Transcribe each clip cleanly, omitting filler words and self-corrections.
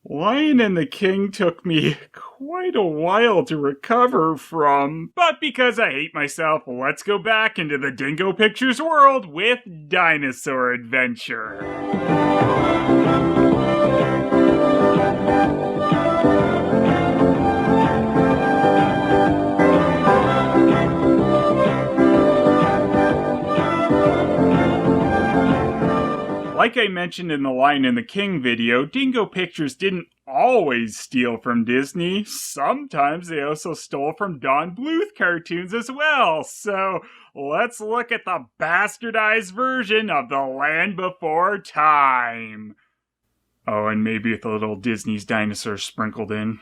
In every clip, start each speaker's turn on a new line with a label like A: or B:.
A: Lion and the King took me quite a while to recover from, but because I hate myself, let's go back into the Dingo Pictures world with Dinosaur Adventure. Like I mentioned in the Lion and the King video, Dingo Pictures didn't always steal from Disney. Sometimes they also stole from Don Bluth cartoons as well. So let's look at the bastardized version of The Land Before Time. Oh, and maybe with a little Disney's dinosaurs sprinkled in.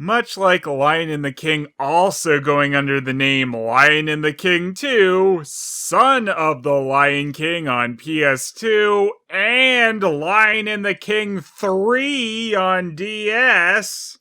A: Much like Lion and the King also going under the name Lion and the King 2, Son of the Lion King on PS2, and Lion and the King 3 on DS.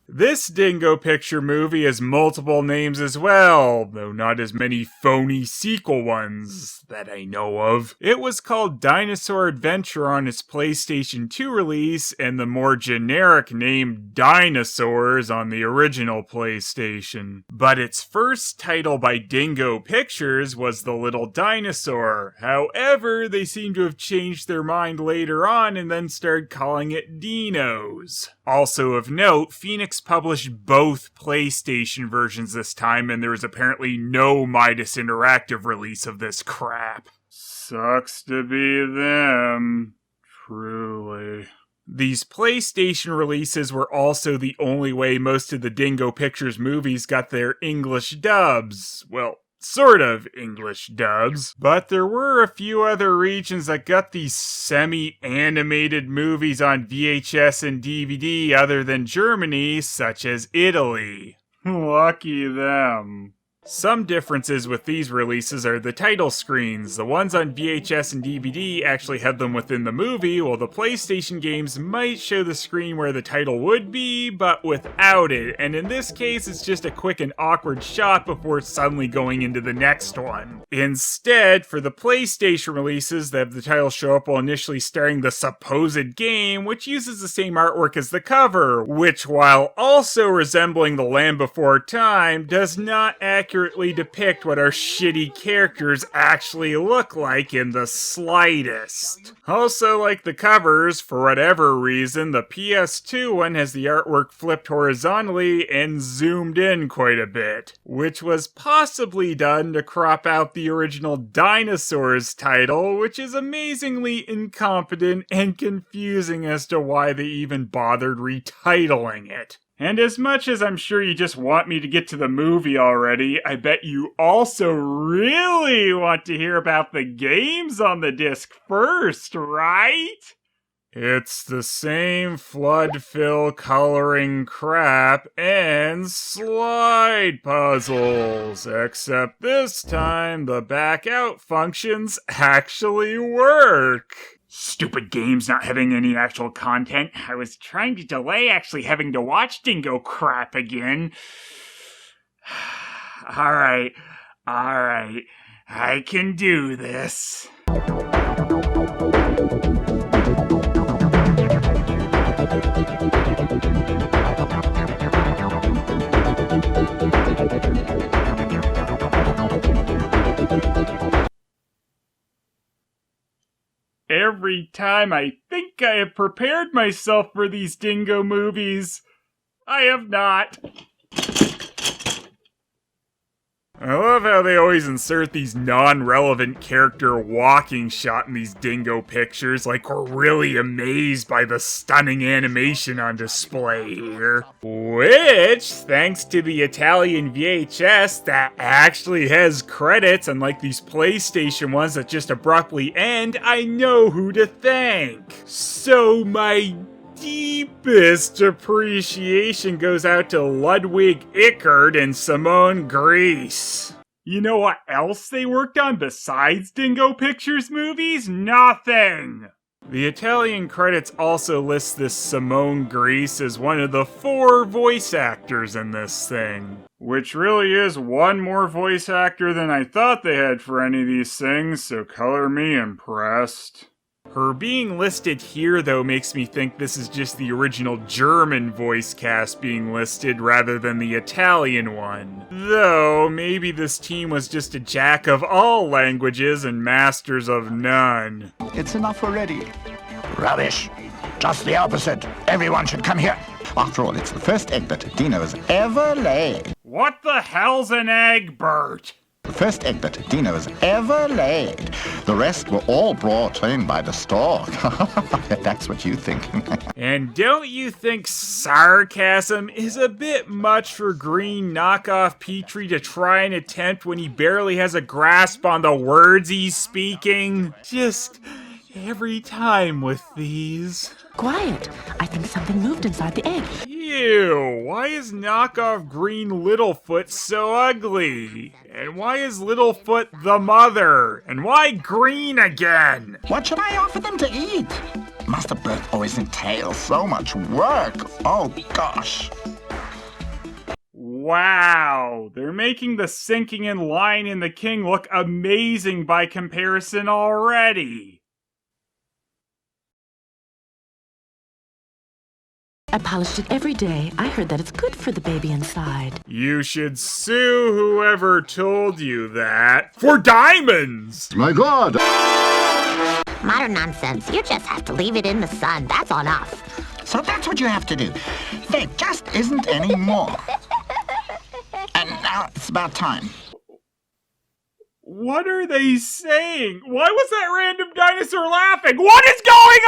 A: This Dingo Picture movie has multiple names as well, though not as many phony sequel ones that I know of. It was called Dinosaur Adventure on its PlayStation 2 release, and the more generic name Dinosaurs on the original PlayStation. But its first title by Dingo Pictures was The Little Dinosaur. However, they seem to have changed their mind later on and then started calling it Dinos. Also of note, Phoenix published both PlayStation versions this time, and there was apparently no Midas Interactive release of this crap. Sucks to be them. Truly. These PlayStation releases were also the only way most of the Dingo Pictures movies got their English dubs. Well, sort of English dubs, but there were a few other regions that got these semi-animated movies on VHS and DVD other than Germany, such as Italy. Lucky them. Some differences with these releases are the title screens. The ones on VHS and DVD actually have them within the movie, while the PlayStation games might show the screen where the title would be, but without it. And in this case, it's just a quick and awkward shot before suddenly going into the next one. Instead, for the PlayStation releases, they have the title show up while initially starting the supposed game, which uses the same artwork as the cover, which, while also resembling The Land Before Time, does not accurately depict what our shitty characters actually look like in the slightest. Also, like the covers, for whatever reason, the PS2 one has the artwork flipped horizontally and zoomed in quite a bit, which was possibly done to crop out the original Dinosaurs title, which is amazingly incompetent and confusing as to why they even bothered retitling it. And as much as I'm sure you just want me to get to the movie already, I bet you also really want to hear about the games on the disc first, right? It's the same flood fill coloring crap and slide puzzles, except this time the back out functions actually work. Stupid games not having any actual content. I was trying to delay actually having to watch Dingo crap again. Alright. I can do this. Every time I think I have prepared myself for these Dingo movies, I have not. I love how they always insert these non-relevant character walking shot in these Dingo Pictures, like we're really amazed by the stunning animation on display here. Which, thanks to the Italian VHS that actually has credits, unlike these PlayStation ones that just abruptly end, I know who to thank. So my deepest appreciation goes out to Ludwig Ickert and Simone Grease. You know what else they worked on besides Dingo Pictures movies? Nothing! The Italian credits also list this Simone Grease as one of the 4 voice actors in this thing. Which really is one more voice actor than I thought they had for any of these things, so color me impressed. Her being listed here, though, makes me think this is just the original German voice cast being listed rather than the Italian one. Though, maybe this team was just a jack of all languages and masters of none.
B: It's enough already. Rubbish. Just the opposite. Everyone should come here. After all, it's the first egg that Dino's ever laid.
A: What the hell's an egg, Bert?
B: The first egg that Dino's ever laid. The rest were all brought in by the stork. That's what you think.
A: And don't you think sarcasm is a bit much for green knockoff Petrie to try and attempt when he barely has a grasp on the words he's speaking? Just every time with these.
C: Quiet. I think something moved inside the egg.
A: Ew, why is knockoff green Littlefoot so ugly? And why is Littlefoot the mother? And why green again?
B: What should I offer them to eat? Master birth always entails so much work. Oh, gosh.
A: Wow, they're making the sinking in Lion and the King look amazing by comparison already.
C: I polished it every day. I heard that it's good for the baby inside.
A: You should sue whoever told you that for diamonds!
B: My God!
D: Modern nonsense. You just have to leave it in the sun. That's enough.
B: So that's what you have to do. There just isn't any more. And now it's about time.
A: What are they saying? Why was that random dinosaur laughing? What is going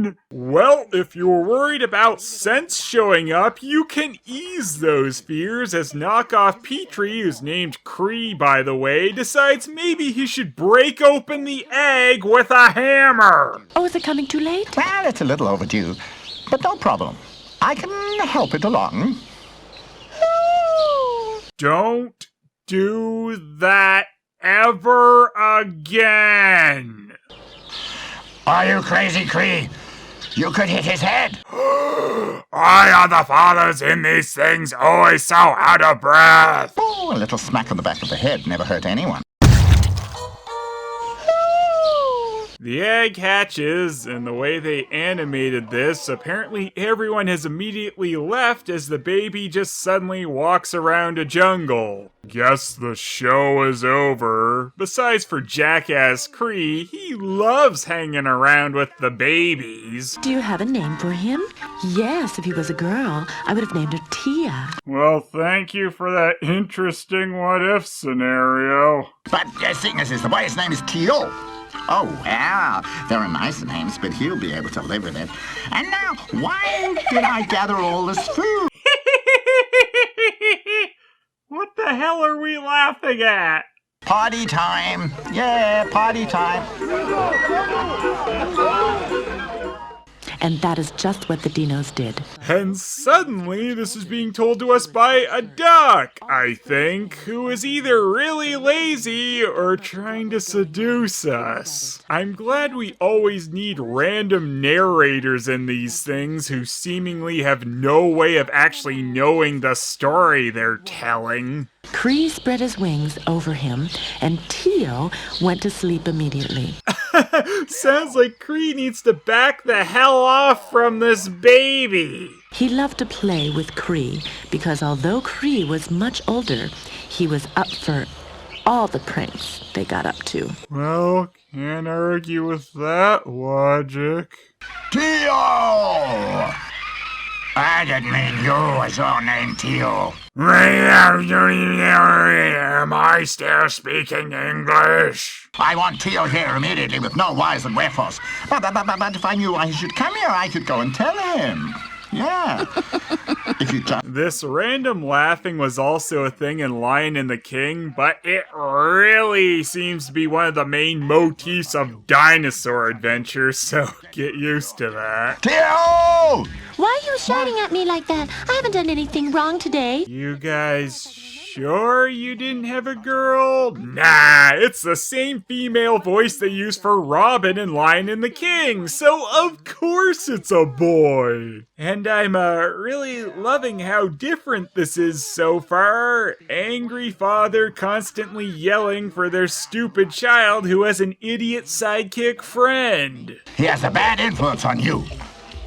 A: on? Well, if you're worried about sense showing up, you can ease those fears as knockoff Petrie, who's named Cree by the way, decides maybe he should break open the egg with a hammer.
C: Oh, is it coming too late?
B: Well, it's a little overdue, but no problem. I can help it along.
A: Don't do that ever again.
B: Are you crazy, Cree? You could hit his head.
A: Why are the fathers in these things always so out of breath?
B: Oh, a little smack on the back of the head never hurt anyone.
A: The egg hatches, and the way they animated this, apparently everyone has immediately left as the baby just suddenly walks around a jungle. Guess the show is over. Besides for Jackass Cree, he loves hanging around with the babies.
C: Do you have a name for him? Yes, if he was a girl, I would have named her Tia.
A: Well, thank you for that interesting what-if scenario.
B: But seeing as the boy's name is Tio. Oh, well, there are nice names, but he'll be able to live with it. And now, why did I gather all this food?
A: What the hell are we laughing at?
B: Party time. Yeah, party time.
C: And that is just what the dinos did.
A: And suddenly, this is being told to us by a duck, I think, who is either really lazy or trying to seduce us. I'm glad we always need random narrators in these things who seemingly have no way of actually knowing the story they're telling.
C: Cree spread his wings over him, and Tio went to sleep immediately.
A: Sounds like Cree needs to back the hell off from this baby.
C: He loved to play with Cree because although Cree was much older, he was up for all the pranks they got up to.
A: Well, can't argue with that logic.
B: Tio! I didn't mean you as your name, Tio.
A: Am I still speaking English?
B: I want Tio here immediately with no whys and wherefores. But if I knew I should come here, I could go and tell him. Yeah. If you just...
A: This random laughing was also a thing in Lion and the King, but it really seems to be one of the main motifs of Dinosaur Adventure, so get used to that.
B: Tio!
D: Why are you shouting at me like that? I haven't done anything wrong today.
A: You guys Sure you didn't have a girl? Nah, it's the same female voice they use for Robin in Lion and the King, so of course it's a boy. And I'm really loving how different this is so far. Angry father constantly yelling for their stupid child who has an idiot sidekick friend.
B: He has a bad influence on you.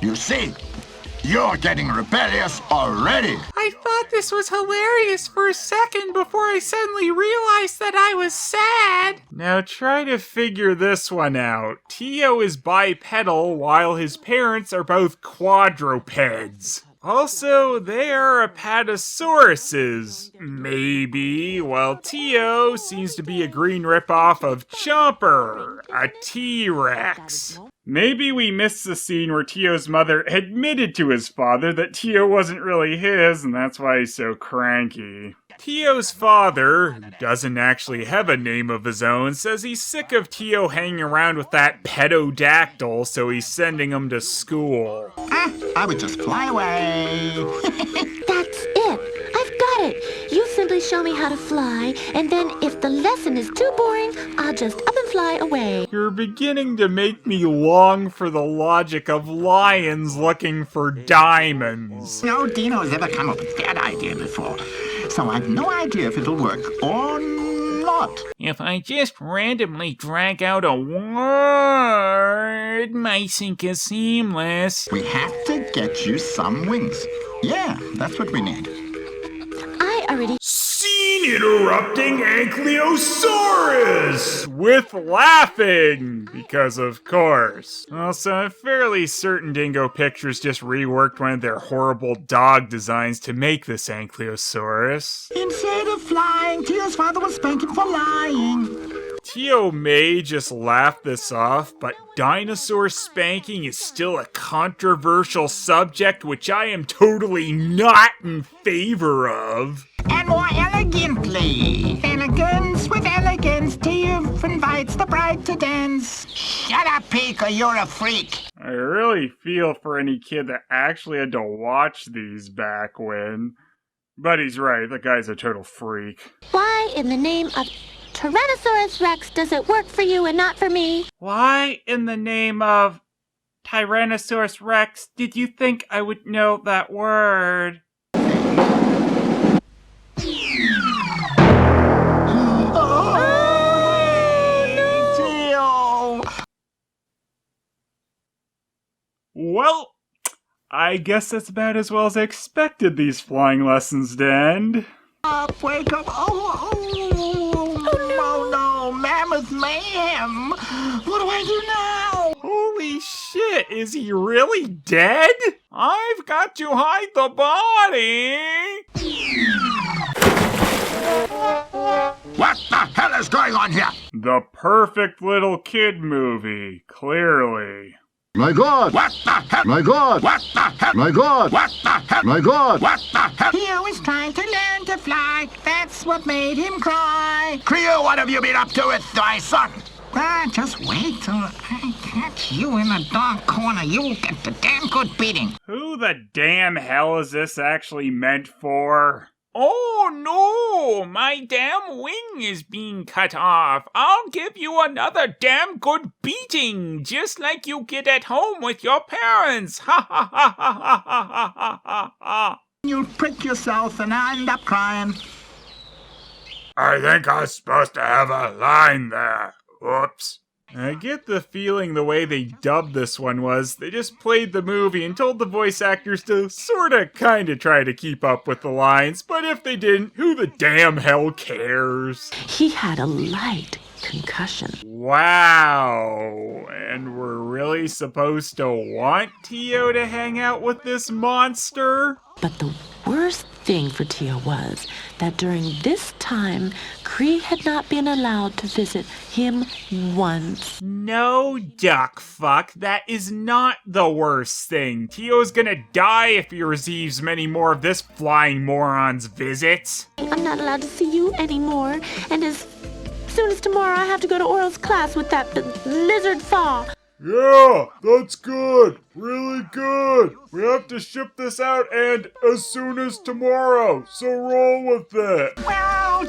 B: You see, you're getting rebellious already.
A: I thought this was hilarious for a second before I suddenly realized that I was sad. Now try to figure this one out. Tio is bipedal while his parents are both quadrupeds. Also, they are apatosauruses, maybe, while Tio seems to be a green ripoff of Chomper, a T-Rex. Maybe we missed the scene where Tio's mother admitted to his father that Tio wasn't really his, and that's why he's so cranky. Tio's father, who doesn't actually have a name of his own, says he's sick of Tio hanging around with that pedodactyl, so he's sending him to school.
B: I would just fly away.
D: That's it. I've got it. You simply show me how to fly, and then if the lesson is too boring, I'll just up and fly away.
A: You're beginning to make me long for the logic of lions looking for diamonds.
B: No Dino's ever come up with that idea before, so I've no idea if it'll work or not.
A: If I just randomly drag out a word, my sync is seamless.
B: We have to get you some wings. Yeah, that's what we need.
D: I already...
A: Scene interrupting Ankylosaurus! With laughing! Because of course. Also, I'm fairly certain Dingo Pictures just reworked one of their horrible dog designs to make this Ankylosaurus.
B: Instead of flying, Tio's father was spanking for lying.
A: Tio may just laugh this off, but dinosaur spanking is still a controversial subject which I am totally not in favor of.
B: And more elegantly. Elegance with elegance. Tio invites the bride to dance. Shut up, Pico, you're a freak.
A: I really feel for any kid that actually had to watch these back when. But he's right, the guy's a total freak.
D: Why in the name of Tyrannosaurus Rex does it work for you and not for me?
A: Why in the name of Tyrannosaurus Rex did you think I would know that word? Well, I guess that's about as well as I expected these flying lessons to end.
B: Wake up. Oh no, mammoth mayhem. What do I do now?
A: Holy shit, is he really dead? I've got to hide the body.
B: What the hell is going on here?
A: The perfect little kid movie, clearly.
E: My God!
B: What the hell?
E: My God!
B: What the hell?
E: My God!
B: What the hell?
E: My God!
B: What the hell? Cleo is trying to learn to fly. That's what made him cry. Cleo, what have you been up to with thy son? Just wait till I catch you in a dark corner. You'll get the damn good beating.
A: Who the damn hell is this actually meant for? Oh no, my damn wing is being cut off. I'll give you another damn good beating, just like you get at home with your parents. Ha ha ha ha ha ha ha ha ha.
B: You'll prick yourself and I end up crying.
A: I think I was supposed to have a line there. Oops. I get the feeling the way they dubbed this one was they just played the movie and told the voice actors to sorta kinda try to keep up with the lines, but if they didn't, who the damn hell cares?
C: He had a light concussion.
A: Wow. And we're really supposed to want Tio to hang out with this monster?
C: But the worst thing for Tio was that during this time, Cree had not been allowed to visit him once.
A: No, duck fuck. That is not the worst thing. Tio's gonna die if he receives many more of this flying moron's visits.
D: I'm not allowed to see you anymore, and as soon as tomorrow I have to go to Oral's class with that lizard faw.
A: Yeah, that's good. Really good. We have to ship this out and as soon as tomorrow, so roll with it.
B: Well,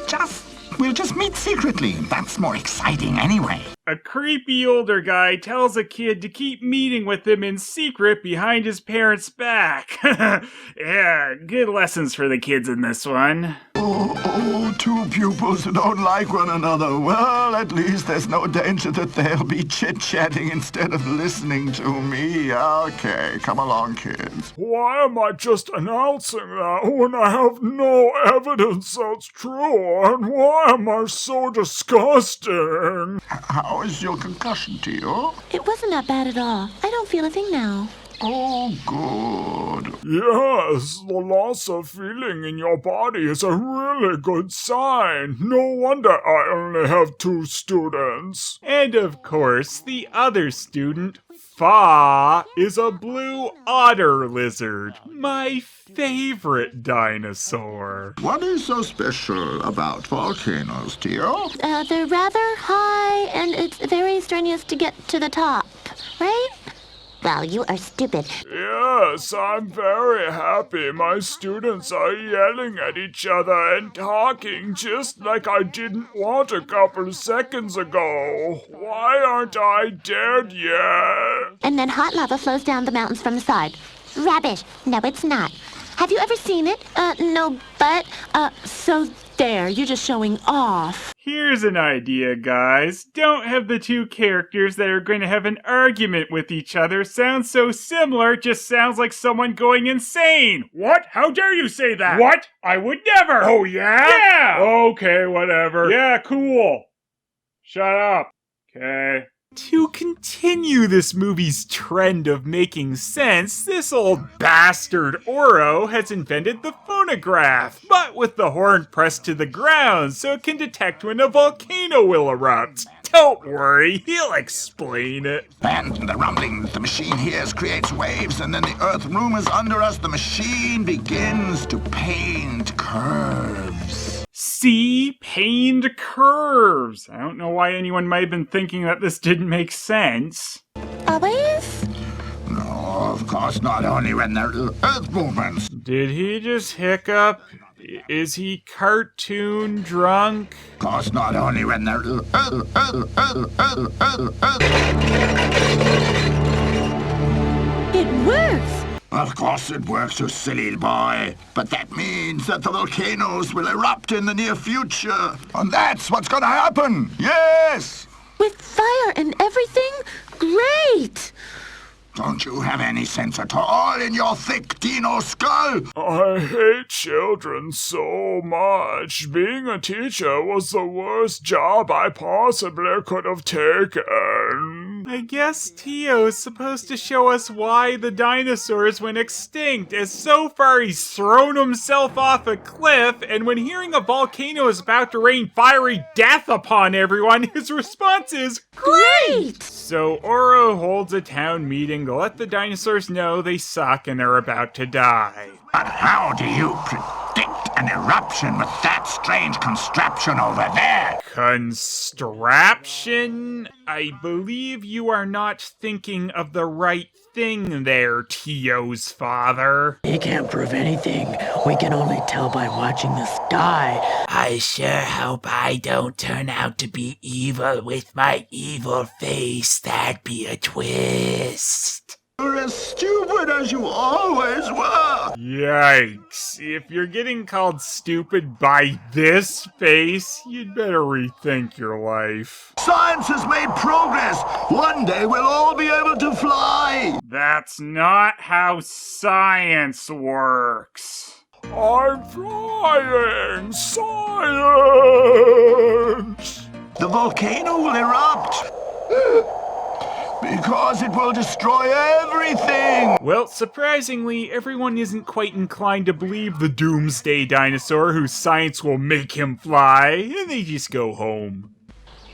B: we'll just meet secretly. That's more exciting anyway.
A: A creepy older guy tells a kid to keep meeting with him in secret behind his parents' back. Yeah, good lessons for the kids in this one.
B: Oh, two pupils who don't like one another. Well, at least there's no danger that they'll be chit-chatting instead of listening to me. Okay, come along, kids. Why am I just announcing that when I have no evidence that's true? And why am I so disgusting? How is your concussion, Tio?
D: It wasn't that bad at all. I don't feel a thing now.
B: Oh, good. Yes, the loss of feeling in your body is a really good sign. No wonder I only have 2 students.
A: And of course, the other student, Fa, is a blue otter lizard. My favorite dinosaur.
B: What is so special about volcanoes, Tio?
D: They're rather high, and it's very strenuous to get to the top, right? Well, you are stupid.
B: Yes, I'm very happy my students are yelling at each other and talking just like I didn't want a couple seconds ago. Why aren't I dead yet?
D: And then hot lava flows down the mountains from the side. Rubbish. No, it's not. Have you ever seen it? No, but, so there, you're just showing off.
A: Here's an idea, guys. Don't have the two characters that are going to have an argument with each other sound so similar, it just sounds like someone going insane. What? How dare you say that? What? I would never. Oh, yeah? Yeah! Okay, whatever. Yeah, cool. Shut up. Okay. To continue this movie's trend of making sense, this old bastard Oro has invented the phonograph, but with the horn pressed to the ground so it can detect when a volcano will erupt. Don't worry, he'll explain it.
B: And the rumbling the machine hears creates waves, and then the earth room is under us. The machine begins to paint curves.
A: See? Pained curves. I don't know why anyone might have been thinking that this didn't make sense.
D: Always?
B: No, of course not. Only when there are earth movements.
A: Did he just hiccup? Is he cartoon drunk?
B: Of course not. Only when there are
D: It works!
B: Of course it works, you silly boy. But that means that the volcanoes will erupt in the near future. And that's what's gonna happen. Yes!
D: With fire and everything? Great!
B: Don't you have any sense at all in your thick dino skull? I hate children so much. Being a teacher was the worst job I possibly could have taken.
A: I guess Tio's supposed to show us why the dinosaurs went extinct, as so far he's thrown himself off a cliff, and when hearing a volcano is about to rain fiery death upon everyone, his response is,
D: Great!
A: So Oro holds a town meeting to let the dinosaurs know they suck and are about to die.
B: But how do you predict an eruption with that strange contraption over there?
A: Construption? I believe you are not thinking of the right thing there, Tio's father.
E: He can't prove anything. We can only tell by watching this die.
F: I sure hope I don't turn out to be evil with my evil face. That'd be a twist.
B: You're as stupid as you always were.
A: Yikes. If you're getting called stupid by this face, you'd better rethink your life.
B: Science has made progress. One day we'll all be able to fly.
A: That's not how science works.
B: I'm flying. Science. The volcano will erupt. Because it will destroy everything!
A: Well, surprisingly, everyone isn't quite inclined to believe the doomsday dinosaur whose science will make him fly, and they just go home.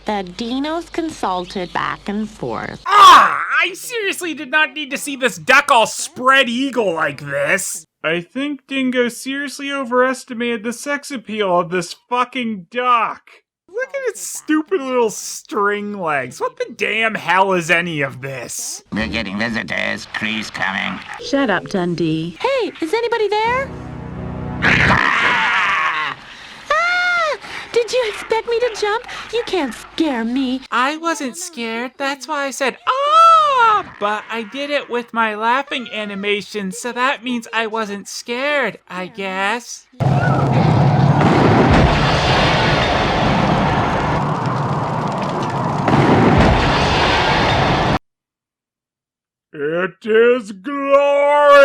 C: The dinos consulted back and forth.
A: I seriously did not need to see this duck all spread eagle like this! I think Dingo seriously overestimated the sex appeal of this fucking duck. Look Look at its stupid little string legs. What the damn hell is any of this?
B: We're getting visitors. Cree's coming.
C: Shut up, Dundee. Hey, is anybody there? Did you expect me to jump? You can't scare me.
F: I wasn't scared. That's why I said, ah! But I did it with my laughing animation, so that means I wasn't scared, I guess.
A: It is glorious!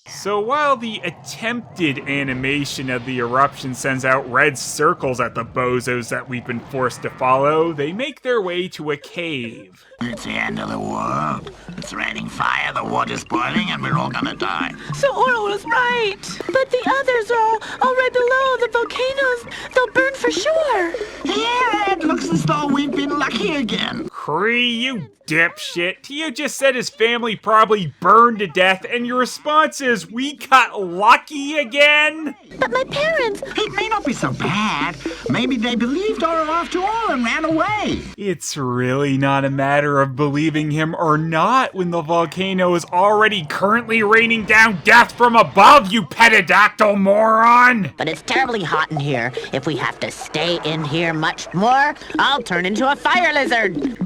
A: So while the attempted animation of the eruption sends out red circles at the bozos that we've been forced to follow, they make their way to a cave.
B: It's the end of the world. It's raining fire, the water's boiling, and we're all gonna die.
C: So Oro was right. But the others are all right below. The volcanoes, they'll burn for sure.
B: Yeah, it looks as though we've been lucky again.
A: Cree, you dipshit. Tio just said his family probably burned to death, and your response is, we got lucky again?
D: But my parents...
B: It may not be so bad. Maybe they believed Oro after all and ran away.
A: It's really not a matter of believing him or not when the volcano is already currently raining down death from above, you pedidactyl moron!
G: But it's terribly hot in here. If we have to stay in here much more, I'll turn into a fire lizard.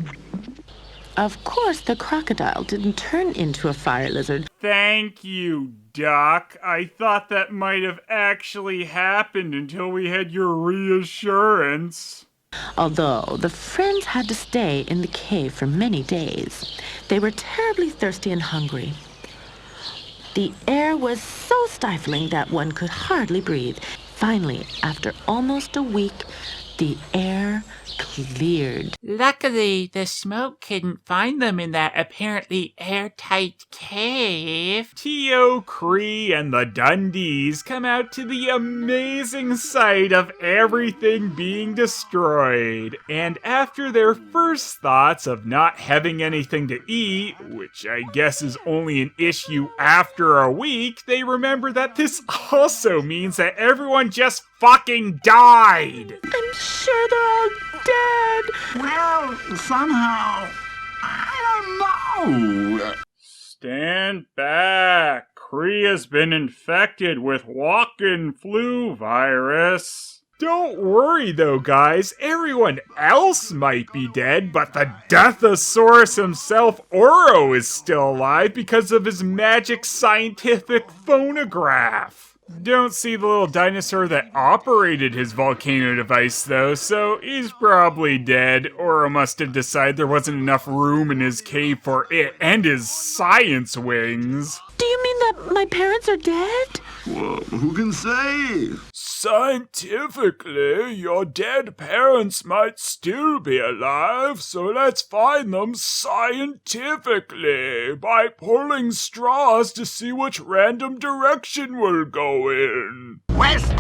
C: Of course, the crocodile didn't turn into a fire lizard.
A: Thank you, Doc. I thought that might have actually happened until we had your reassurance.
C: Although the friends had to stay in the cave for many days, they were terribly thirsty and hungry. The air was so stifling that one could hardly breathe. Finally, after almost a week, the air cleared.
F: Luckily, the smoke couldn't find them in that apparently airtight cave.
A: Tio, Cree, and the Dundees come out to the amazing sight of everything being destroyed. And after their first thoughts of not having anything to eat, which I guess is only an issue after a week, they remember that this also means that everyone just fucking died.
C: I'm sure they're all dead.
B: Well, somehow, I don't know.
A: Stand back. Cree has been infected with walking flu virus. Don't worry though, guys. Everyone else might be dead, but the Deathosaurus himself, Oro, is still alive because of his magic scientific phonograph. Don't see the little dinosaur that operated his volcano device, though, so he's probably dead. Oro must have decided there wasn't enough room in his cave for it and his science wings.
C: Do you mean that my parents are dead?
B: Well, who can say?
A: Scientifically, your dead parents might still be alive, so let's find them scientifically by pulling straws to see which random direction we'll go in.
B: West!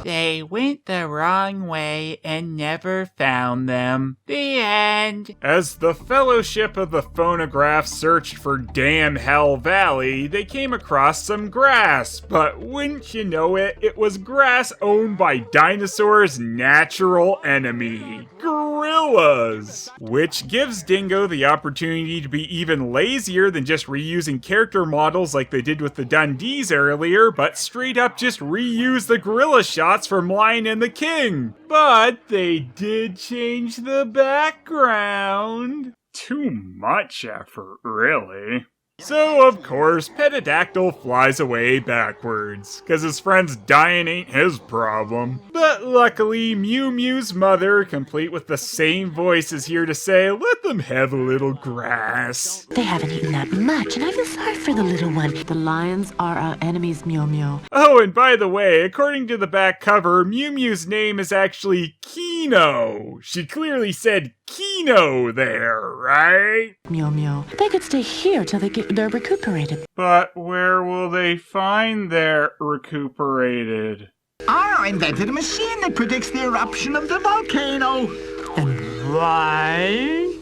F: They went the wrong way and never found them. The end.
A: As the Fellowship of the Phonograph searched for Damn Hell Valley, they came across some grass, but wouldn't you know it, it was grass owned by Dinosaur's natural enemy, gorillas! Which gives Dingo the opportunity to be even lazier than just reusing character models like they did with the Dundees earlier, but straight up just reuse the gorilla shots from Lion and the King. But they did change the background. Too much effort, really. So, of course, Pedidactyl flies away backwards, cause his friend's dying ain't his problem. But luckily, Mew Mew's mother, complete with the same voice, is here to say, let them have a little grass.
C: They haven't eaten that much, and I feel sorry for the little one. The lions are our enemies, Mew Mew.
A: Oh, and by the way, according to the back cover, Mew Mew's name is actually Kino. She clearly said Kino there, right?
C: Mew Mew. They could stay here till they're recuperated.
A: But where will they find their recuperated?
B: Oro invented a machine that predicts the eruption of the volcano.
E: And why?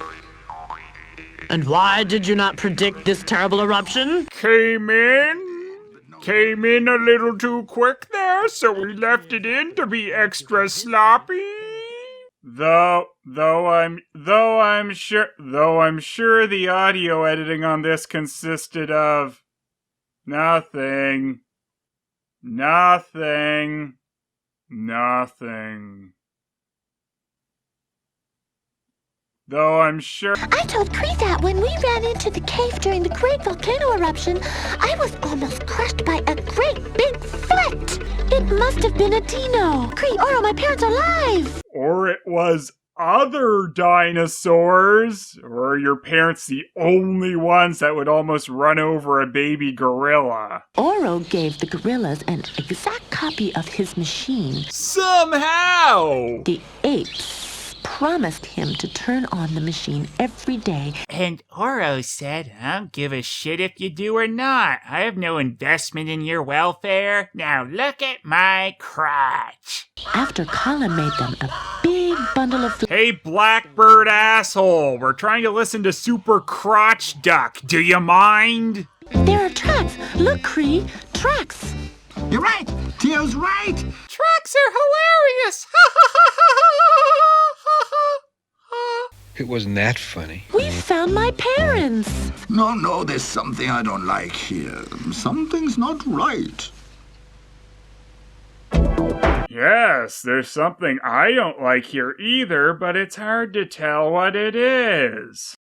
E: And why did you not predict this terrible eruption?
A: Came in, came in a little too quick there, so we left it in to be extra sloppy. Though I'm sure the audio editing on this consisted of nothing. Though I'm sure...
D: I told Cree that when we ran into the cave during the great volcano eruption, I was almost crushed by a great big foot. It must have been a dino. Cree, Oro, my parents are alive.
A: Or it was other dinosaurs. Or are your parents the only ones that would almost run over a baby gorilla?
C: Oro gave the gorillas an exact copy of his machine.
A: Somehow!
C: The apes promised him to turn on the machine every day.
F: And Oro said, I don't give a shit if you do or not. I have no investment in your welfare. Now look at my crotch.
C: After Colin made them a big bundle of...
A: Hey, Blackbird asshole! We're trying to listen to Super Crotch Duck. Do you mind?
C: There are tracks. Look, Cree, tracks.
B: You're right. Tio's right.
F: Tracks are hilarious.
H: It wasn't that funny.
C: We found my parents.
B: No, there's something I don't like here. Something's not right.
A: Yes, there's something I don't like here either, but it's hard to tell what it is.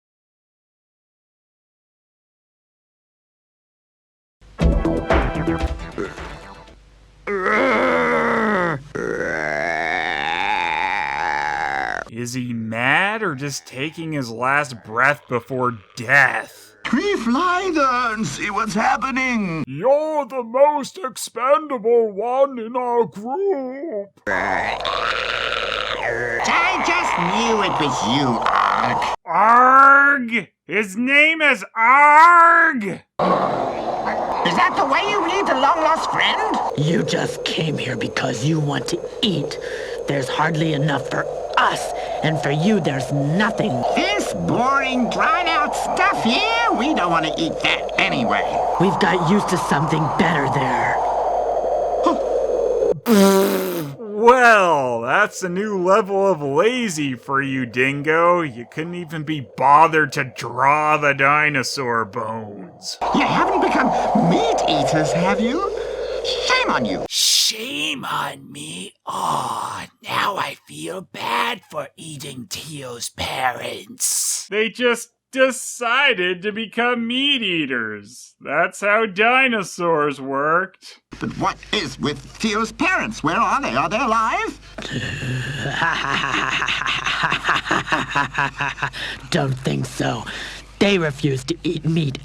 A: Is he mad or just taking his last breath before death?
B: Cree, fly there and see what's happening.
A: You're the most expendable one in our group.
B: I just knew it was you, Arg.
A: Arg! His name is Arg!
B: Is that the way you read the long-lost friend?
E: You just came here because you want to eat. There's hardly enough for us, and for you there's nothing.
B: This boring, dried-out stuff here, we don't want to eat that anyway.
E: We've got used to something better there.
A: Well, that's a new level of lazy for you, Dingo. You couldn't even be bothered to draw the dinosaur bones.
B: You haven't become meat eaters, have you? Shame on you.
F: Shame on me? Oh, now I feel bad for eating Tio's parents.
A: They just decided to become meat eaters. That's how dinosaurs worked.
B: But what is with Theo's parents? Where are they? Are they alive?
E: Don't think so. They refused to eat meat.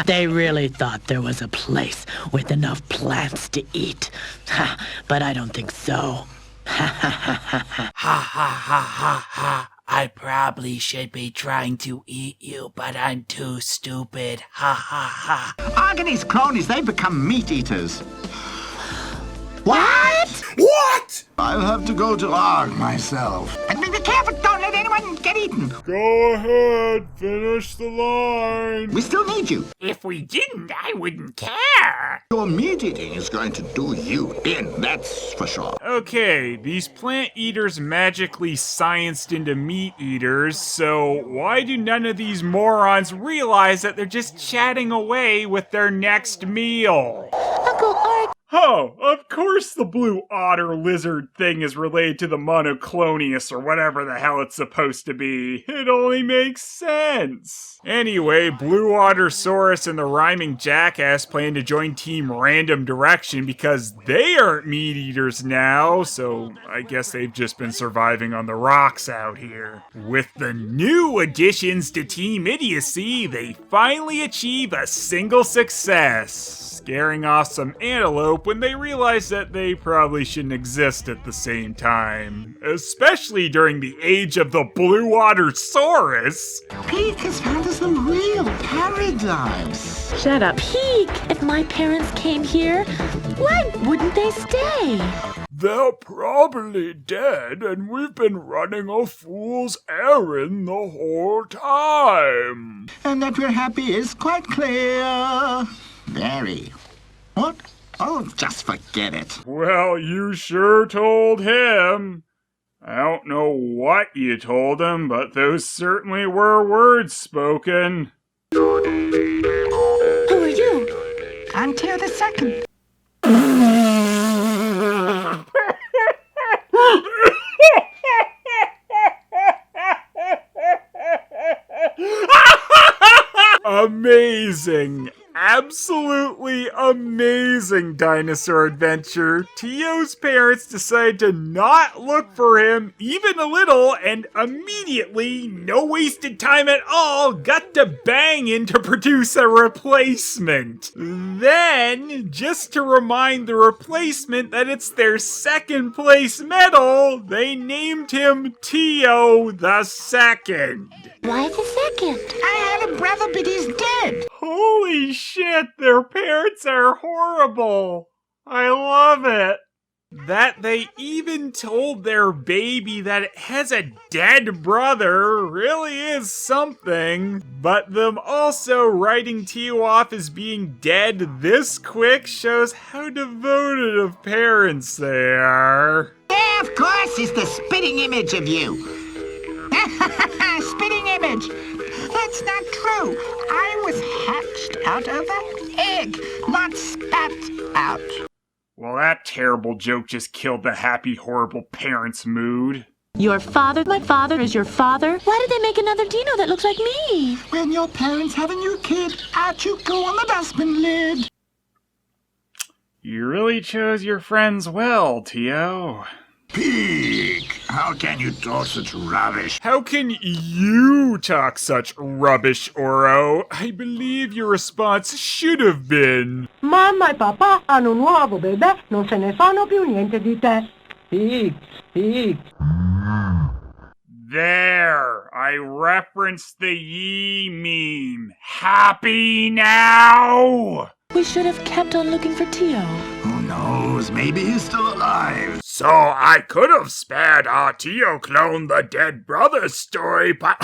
E: They really thought there was a place with enough plants to eat. But I don't think so.
F: Ha ha ha ha ha. I probably should be trying to eat you, but I'm too stupid. Ha ha ha.
B: Arg and his cronies, they've become meat eaters. What?
A: What?
B: I'll have to go to Arg myself. And be careful, don't let anyone get eaten.
A: Go ahead, finish the line.
B: We still need you.
F: If we didn't, I wouldn't care.
B: Your meat eating is going to do you in, that's for sure.
A: Okay, these plant eaters magically scienced into meat eaters, so why do none of these morons realize that they're just chatting away with their next meal?
D: Uncle Arg.
A: Oh, of course the blue otter lizard thing is related to the monoclonius or whatever the hell it's supposed to be. It only makes sense. Anyway, Blue Ottersaurus and the rhyming jackass plan to join Team Random Direction because they aren't meat eaters now, so I guess they've just been surviving on the rocks out here. With the new additions to Team Idiocy, they finally achieve a single success, scaring off some antelope when they realize that they probably shouldn't exist at the same time. Especially during the age of the Blue Ottersaurus.
B: Pete has found us a real paradise.
C: Shut up.
D: Peek, if my parents came here, why wouldn't they stay?
A: They're probably dead, and we've been running a fool's errand the whole time.
B: And that we're happy is quite clear. Very. What? Oh, just forget it.
A: Well, you sure told him. I don't know what you told him, but those certainly were words spoken.
C: Who are you?
B: Until the second.
A: Amazing. Absolutely amazing Dinosaur Adventure. Tio's parents decide to not look for him even a little and immediately, no wasted time at all, got to bang in to produce a replacement. Then, just to remind the replacement that it's their second place medal, they named him Tio the Second.
D: Why the second?
B: I had a brother, but he's dead.
A: Holy shit, their parents are horrible. I love it. That they even told their baby that it has a dead brother really is something. But them also writing Tio off as being dead this quick shows how devoted of parents they are.
B: Yeah, of course, he's the spitting image of you. Spitting image. That's not true. I was hatched out of an egg, not spat out.
A: Well, that terrible joke just killed the happy, horrible parents' mood.
C: Your father? My father is your father? Why did they make another Dino that looks like me?
B: When your parents have a new kid, out you go on the dustbin lid.
A: You really chose your friends well, Tio.
B: Pig! How can you talk such rubbish?
A: How can you talk such rubbish, Oro? I believe your response should have been...
I: Mamma e papà hanno un nuovo bebè, non se ne sanno più niente di te. Pig, pig.
A: There! I referenced the Yee meme. Happy now?
C: We should have kept on looking for Tio.
B: Who knows? Maybe he's still alive.
A: So I could have spared our Tio clone the dead brother story, but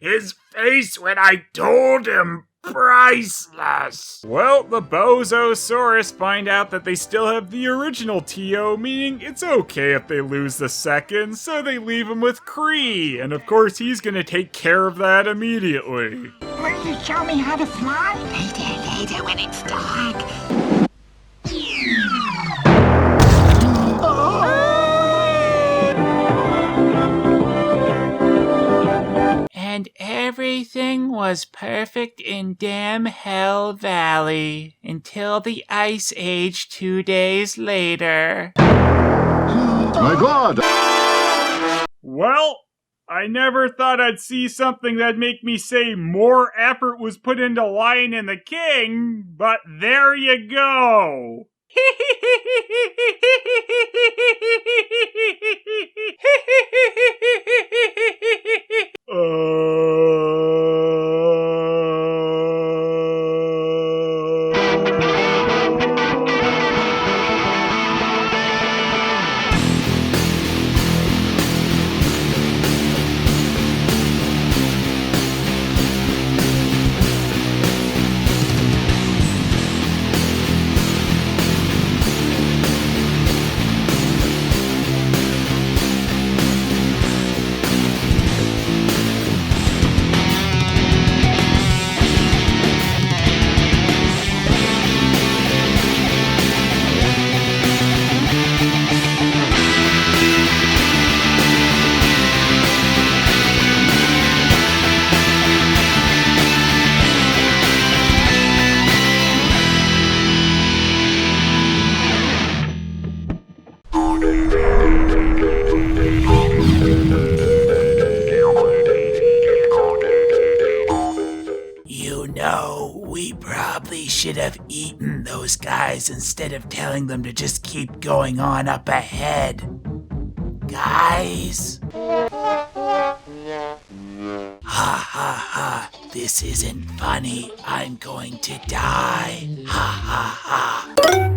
A: his face when I told him, priceless. Well, the Bozosaurus find out that they still have the original Tio, meaning it's okay if they lose the second, so they leave him with Cree, and of course he's gonna take care of that immediately.
B: Will you show me how to fly? Later when it's dark.
F: And everything was perfect in damn Hell Valley until the Ice Age 2 days later.
B: My God!
A: Well, I never thought I'd see something that'd make me say more effort was put into Lion and the King, but there you go.
F: We probably should have eaten those guys instead of telling them to just keep going on up ahead. Guys? Ha ha ha. This isn't funny. I'm going to die. Ha ha ha.